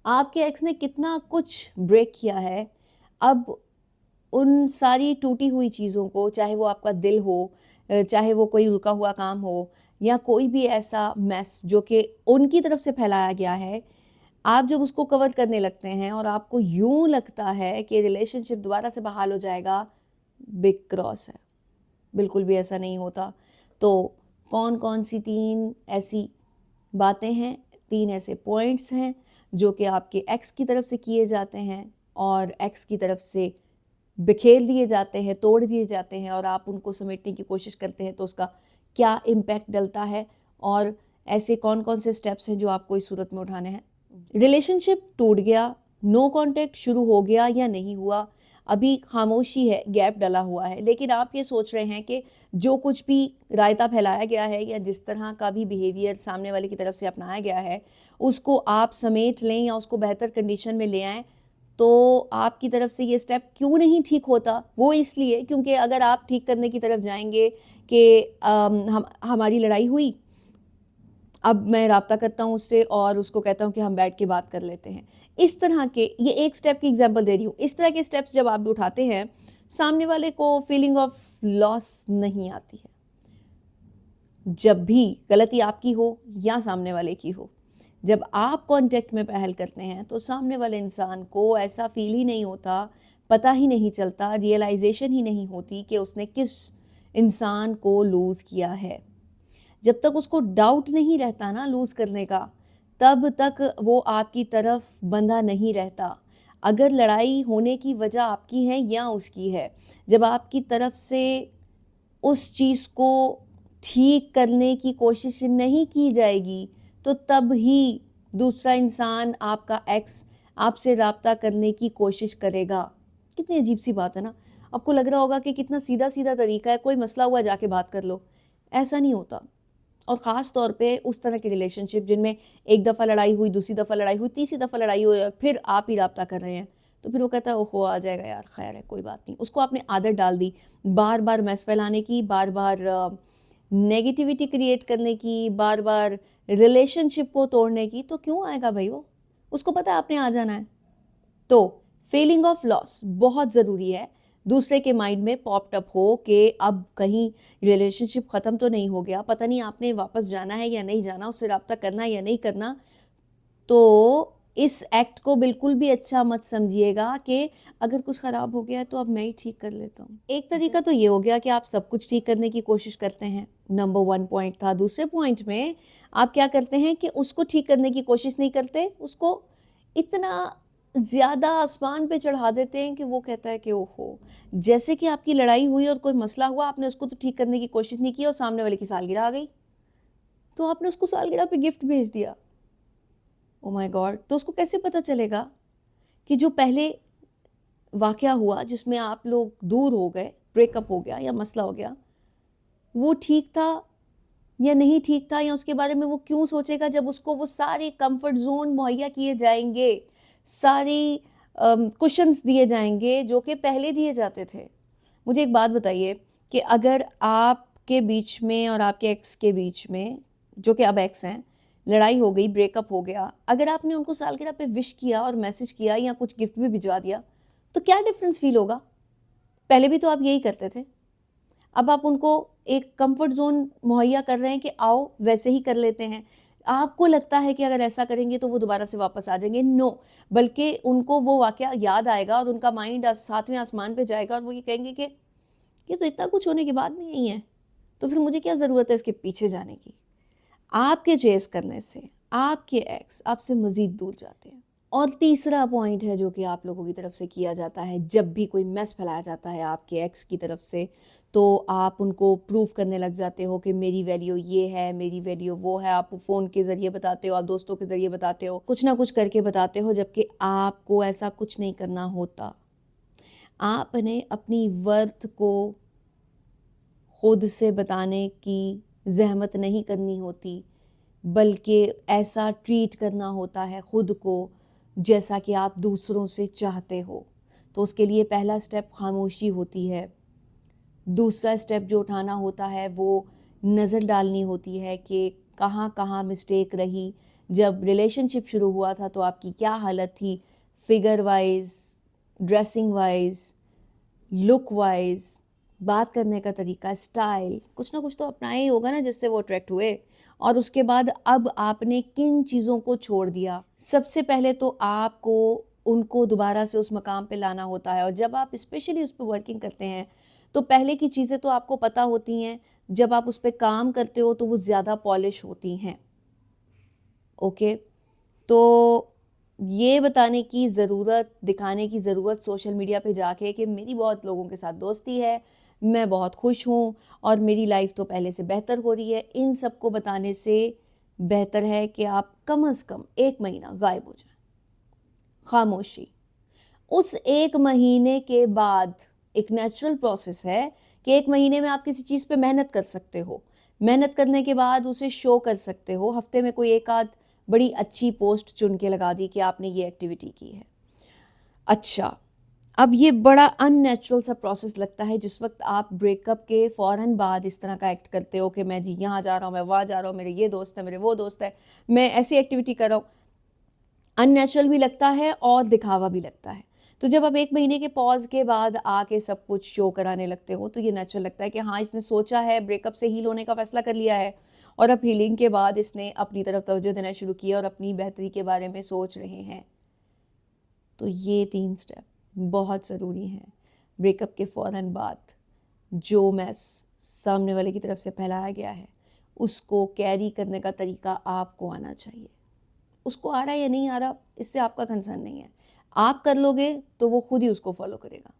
आपके एक्स ने कितना कुछ ब्रेक किया है। अब उन सारी टूटी हुई चीज़ों को, चाहे वो आपका दिल हो, चाहे वो कोई रुका हुआ काम हो या कोई भी ऐसा मेस जो कि उनकी तरफ से फैलाया गया है, आप जब उसको कवर करने लगते हैं और आपको यूँ लगता है कि रिलेशनशिप दोबारा से बहाल हो जाएगा, बिग क्रॉस है। बिल्कुल भी ऐसा नहीं होता। तो कौन-कौन सी 3 ऐसी बातें हैं, 3 ऐसे पॉइंट्स हैं जो कि आपके एक्स की तरफ से किए जाते हैं और एक्स की तरफ से बिखेर दिए जाते हैं, तोड़ दिए जाते हैं और आप उनको समेटने की कोशिश करते हैं, तो उसका क्या इम्पैक्ट डलता है और ऐसे कौन-कौन से स्टेप्स हैं जो आपको इस सूरत में उठाने हैं। रिलेशनशिप टूट गया, नो कॉन्टैक्ट शुरू हो गया या नहीं हुआ, अभी खामोशी है, गैप डला हुआ है, लेकिन आप ये सोच रहे हैं कि जो कुछ भी रायता फैलाया गया है या जिस तरह का भी बिहेवियर सामने वाले की तरफ से अपनाया गया है, उसको आप समेट लें या उसको बेहतर कंडीशन में ले आएँ। तो आपकी तरफ से ये स्टेप क्यों नहीं ठीक होता? वो इसलिए क्योंकि अगर आप ठीक करने की तरफ जाएँगे कि हमारी लड़ाई हुई, अब मैं राब्ता करता हूँ उससे और उसको कहता हूँ कि हम बैठ के बात कर लेते हैं। इस तरह के, ये एक स्टेप की एग्ज़ाम्पल दे रही हूँ। इस तरह के स्टेप्स जब आप भी उठाते हैं, सामने वाले को फीलिंग ऑफ लॉस नहीं आती है। जब भी गलती आपकी हो या सामने वाले की हो, जब आप कॉन्टैक्ट में पहल करते हैं तो सामने वाले इंसान को ऐसा फ़ील ही नहीं होता, पता ही नहीं चलता, रियलाइज़ेशन ही नहीं होती कि उसने किस इंसान को लूज़ किया है। जब तक उसको डाउट नहीं रहता ना लूज़ करने का, तब तक वो आपकी तरफ बंधा नहीं रहता। अगर लड़ाई होने की वजह आपकी है या उसकी है, जब आपकी तरफ से उस चीज़ को ठीक करने की कोशिश नहीं की जाएगी, तो तब ही दूसरा इंसान, आपका एक्स, आपसे राब्ता करने की कोशिश करेगा। कितनी अजीब-सी बात है ना? आपको लग रहा होगा कि कितना सीधा-सीधा तरीका है, कोई मसला हुआ जाके बात कर लो। ऐसा नहीं होता। और ख़ास तौर पे उस तरह के रिलेशनशिप जिनमें एक दफ़ा लड़ाई हुई, दूसरी दफ़ा लड़ाई हुई, तीसरी दफ़ा लड़ाई हुई और फिर आप ही राब्ता कर रहे हैं। तो फिर वो कहता है, ओहो! आ जाएगा यार, ख़ैर है, कोई बात नहीं। उसको आपने आदत डाल दी, बार-बार मेस फैलाने की, बार-बार नेगेटिविटी क्रिएट करने की, बार-बार रिलेशनशिप को तोड़ने की, तो क्यों आएगा भई वो? उसको पता है आपने आ जाना है। तो फीलिंग ऑफ लॉस बहुत ज़रूरी है, दूसरे के माइंड में पॉप्ड अप हो कि अब कहीं रिलेशनशिप ख़त्म तो नहीं हो गया, पता नहीं आपने वापस जाना है या नहीं जाना, उससे राब्ता करना है या नहीं करना। तो इस एक्ट को बिल्कुल भी अच्छा मत समझिएगा कि अगर कुछ ख़राब हो गया है तो अब मैं ही ठीक कर लेता हूँ। एक तरीका तो ये हो गया कि आप सब कुछ ठीक करने की कोशिश करते हैं, नंबर 1 पॉइंट था। दूसरे पॉइंट में आप क्या करते हैं कि उसको ठीक करने की कोशिश नहीं करते, उसको इतना ज़्यादा आसमान पे चढ़ा देते हैं कि वो कहता है कि ओहो! जैसे कि आपकी लड़ाई हुई और कोई मसला हुआ, आपने उसको तो ठीक करने की कोशिश नहीं की और सामने वाले की सालगिरह आ गई, तो आपने उसको सालगिरह पे गिफ्ट भेज दिया। Oh my God! तो उसको कैसे पता चलेगा कि जो पहले वाक़या हुआ जिसमें आप लोग दूर हो गए, ब्रेकअप हो गया या मसला हो गया, वो ठीक था या नहीं ठीक था, या उसके बारे में वो क्यों सोचेगा जब उसको वो सारे कम्फ़र्ट ज़ोन मुहैया किए जाएँगे, सारी कुशन्स दिए जाएँगे जो कि पहले दिए जाते थे। मुझे एक बात बताइए कि अगर आपके बीच में और आपके एक्स के बीच में, जो कि अब एक्स हैं, लड़ाई हो गई, ब्रेकअप हो गया, अगर आपने उनको सालगिरह पे विश किया और मैसेज किया या कुछ गिफ्ट भी भिजवा दिया, तो क्या डिफ़रेंस फ़ील होगा? पहले भी तो आप यही करते थे। अब आप उनको एक कम्फ़र्ट ज़ोन मुहैया कर रहे हैं कि आओ वैसे ही कर लेते हैं। आपको लगता है कि अगर ऐसा करेंगे तो वो दोबारा से वापस आ जाएँगे, नो, बल्कि उनको वो वाक़या याद आएगा और उनका माइंड 7वें आसमान पे जाएगा और वो ये कहेंगे कि ये तो इतना कुछ होने के बाद भी यही है, तो फिर मुझे क्या ज़रूरत है इसके पीछे जाने की। आपके चेस करने से आपके एक्स आपसे मज़ीद दूर जाते हैं। और तीसरा पॉइंट है जो कि आप लोगों की तरफ से किया जाता है, जब भी कोई मेस फैलाया जाता है आपके एक्स की तरफ से, तो आप उनको प्रूव करने लग जाते हो कि मेरी वैल्यू ये है, मेरी वैल्यू वो है। आप फ़ोन के ज़रिए बताते हो, आप दोस्तों के ज़रिए बताते हो, कुछ ना कुछ करके बताते हो, जबकि आपको ऐसा कुछ नहीं करना होता। आपने अपनी वर्थ को खुद से बताने की ज़हमत नहीं करनी होती, बल्कि ऐसा ट्रीट करना होता है खुद को जैसा कि आप दूसरों से चाहते हो। तो उसके लिए पहला स्टेप खामोशी होती है। दूसरा स्टेप जो उठाना होता है वो नज़र डालनी होती है कि कहाँ-कहाँ मिस्टेक रही, जब रिलेशनशिप शुरू हुआ था तो आपकी क्या हालत थी, figure wise, dressing wise, look wise, बात करने का तरीका, स्टाइल, कुछ ना कुछ तो अपनाया ही होगा ना जिससे वो अट्रैक्ट हुए। और उसके बाद अब आपने किन चीज़ों को छोड़ दिया? सबसे पहले तो आपको उनको दोबारा से उस मकाम पे लाना होता है, और जब आप स्पेशली उस पे वर्किंग करते हैं तो पहले की चीज़ें तो आपको पता होती हैं, जब आप उस पे काम करते हो तो वो ज़्यादा पॉलिश होती हैं। ओके, तो ये बताने की ज़रूरत, दिखाने की ज़रूरत सोशल मीडिया पे जाके कि मेरी बहुत लोगों के साथ दोस्ती है, मैं बहुत खुश हूँ और मेरी लाइफ तो पहले से बेहतर हो रही है, इन सब को बताने से बेहतर है कि आप कम से कम 1 महीना गायब हो जाएँ। खामोशी। उस 1 महीने के बाद एक नेचुरल प्रोसेस है कि 1 महीने में आप किसी चीज़ पे मेहनत कर सकते हो। मेहनत करने के बाद उसे शो कर सकते हो। हफ्ते में कोई एक आध बड़ी अच्छी पोस्ट चुन के लगा दी कि आपने ये एक्टिविटी की है। अच्छा, अब ये बड़ा अननेचुरल सा प्रोसेस लगता है जिस वक़्त आप ब्रेकअप के फ़ौरन बाद इस तरह का एक्ट करते हो कि मैं जी यहाँ जा रहा हूँ, मैं वहाँ जा रहा हूँ, मेरे ये दोस्त है, मेरे वो दोस्त है, मैं ऐसी एक्टिविटी कर रहा हूँ। अननेचुरल भी लगता है और दिखावा भी लगता है। तो जब आप 1 महीने के पॉज़ के बाद आके सब कुछ शो कराने लगते हो, तो ये नेचुरल लगता है कि हाँ, इसने सोचा है, ब्रेकअप से हील होने का फ़ैसला कर लिया है, और अब हीलिंग के बाद इसने अपनी तरफ तवज्जो देना शुरू किया और अपनी बेहतरी के बारे में सोच रहे हैं। तो ये 3 स्टेप बहुत ज़रूरी हैं। ब्रेकअप के फ़ौरन बाद जो मैस सामने वाले की तरफ से फैलाया गया है, उसको कैरी करने का तरीका आपको आना चाहिए। उसको आ रहा है या नहीं आ रहा, इससे आपका कंसर्न नहीं है। आप कर लोगे तो वो खुद ही उसको फॉलो करेगा।